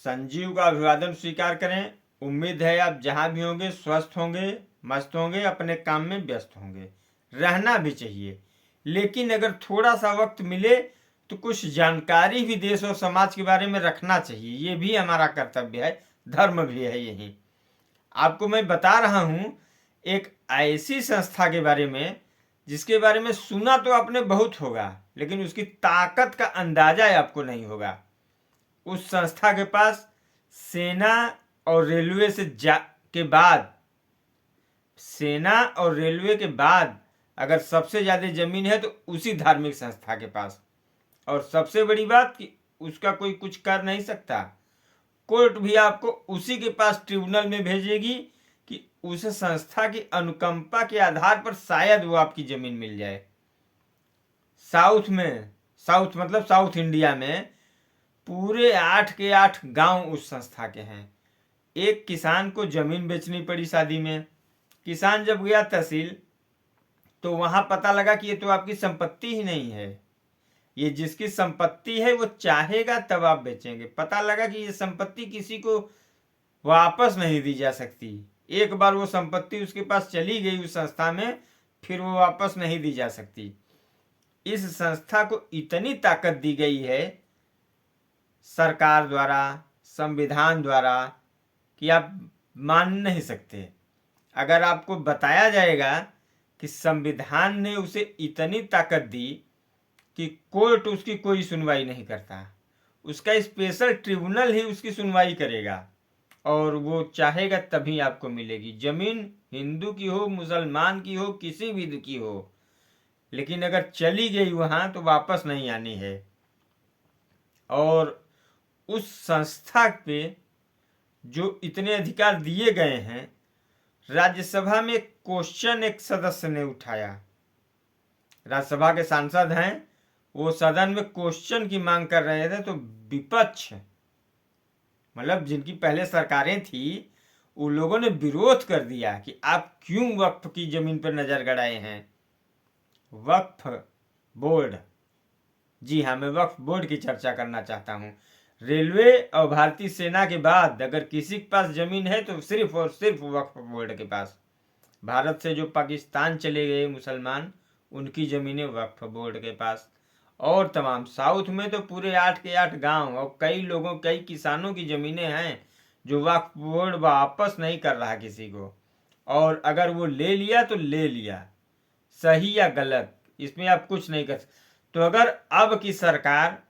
संजीव का अभिवादन स्वीकार करें। उम्मीद है आप जहां भी होंगे स्वस्थ होंगे, मस्त होंगे, अपने काम में व्यस्त होंगे। रहना भी चाहिए, लेकिन अगर थोड़ा सा वक्त मिले तो कुछ जानकारी भी देश और समाज के बारे में रखना चाहिए। ये भी हमारा कर्तव्य है, धर्म भी है। यही आपको मैं बता रहा हूं एक ऐसी संस्था के बारे में जिसके बारे में सुना तो आपने बहुत होगा, लेकिन उसकी ताकत का अंदाजा आपको नहीं होगा। उस संस्था के पास सेना और रेलवे के बाद, सेना और रेलवे के बाद अगर सबसे ज्यादा जमीन है तो उसी धार्मिक संस्था के पास। और सबसे बड़ी बात कि उसका कोई कुछ कर नहीं सकता। कोर्ट भी आपको उसी के पास ट्रिब्यूनल में भेजेगी कि उस संस्था की अनुकंपा के आधार पर शायद वो आपकी जमीन मिल जाए। साउथ में, साउथ मतलब साउथ इंडिया में पूरे 8 के 8 गांव उस संस्था के हैं। एक किसान को जमीन बेचनी पड़ी शादी में। किसान जब गया तहसील तो वहां पता लगा कि ये तो आपकी संपत्ति ही नहीं है, ये जिसकी संपत्ति है वो चाहेगा तब आप बेचेंगे। पता लगा कि ये संपत्ति किसी को वापस नहीं दी जा सकती। एक बार वो संपत्ति उसके पास चली गई उस संस्था में, फिर वो वापस नहीं दी जा सकती। इस संस्था को इतनी ताकत दी गई है सरकार द्वारा, संविधान द्वारा, कि आप मान नहीं सकते। अगर आपको बताया जाएगा कि संविधान ने उसे इतनी ताकत दी कि कोर्ट उसकी कोई सुनवाई नहीं करता, उसका स्पेशल ट्रिब्यूनल ही उसकी सुनवाई करेगा और वो चाहेगा तभी आपको मिलेगी जमीन। हिंदू की हो, मुसलमान की हो, किसी भी की हो, लेकिन अगर चली गई वहां तो वापस नहीं आनी है। और उस संस्था पे जो इतने अधिकार दिए गए हैं, राज्यसभा में क्वेश्चन एक सदस्य ने उठाया, राज्यसभा के सांसद हैं, वो सदन में क्वेश्चन की मांग कर रहे थे तो विपक्ष मतलब जिनकी पहले सरकारें थी उन लोगों ने विरोध कर दिया कि आप क्यों वक्फ की जमीन पर नजर गड़ाए हैं। वक्फ बोर्ड, जी हाँ, मैं वक्फ बोर्ड की चर्चा करना चाहता हूँ। रेलवे और भारतीय सेना के बाद अगर किसी के पास जमीन है तो सिर्फ और सिर्फ वक्फ बोर्ड के पास। भारत से जो पाकिस्तान चले गए मुसलमान, उनकी जमीनें वक्फ बोर्ड के पास। और तमाम साउथ में तो पूरे 8 के 8 गांव और कई लोगों, कई किसानों की जमीनें हैं जो वक्फ बोर्ड वापस नहीं कर रहा किसी को। और अगर वो ले लिया तो ले लिया, सही या गलत इसमें आप कुछ नहीं कर सकते। तो अगर अब की सरकार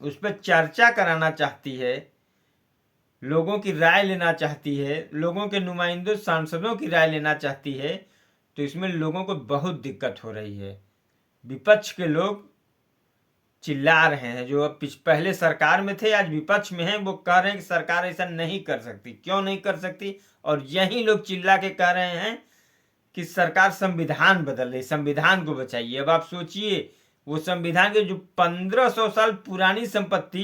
उस पर चर्चा कराना चाहती है, लोगों की राय लेना चाहती है, लोगों के नुमाइंदों सांसदों की राय लेना चाहती है, तो इसमें लोगों को बहुत दिक्कत हो रही है। विपक्ष के लोग चिल्ला रहे हैं, जो पहले सरकार में थे आज विपक्ष में हैं, वो कह रहे हैं कि सरकार ऐसा नहीं कर सकती। क्यों नहीं कर सकती? और यही लोग चिल्ला के कह रहे हैं कि सरकार संविधान बदल रही, संविधान को बचाइए। अब आप सोचिए, वो संविधान के जो 1500 साल पुरानी संपत्ति,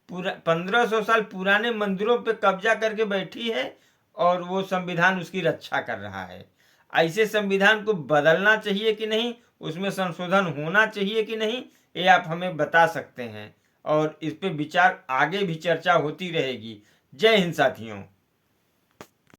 1500 साल पुराने मंदिरों पे कब्जा करके बैठी है और वो संविधान उसकी रक्षा कर रहा है। ऐसे संविधान को बदलना चाहिए कि नहीं, उसमें संशोधन होना चाहिए कि नहीं, ये आप हमें बता सकते हैं। और इस पे विचार आगे भी चर्चा होती रहेगी। जय हिंद साथियों।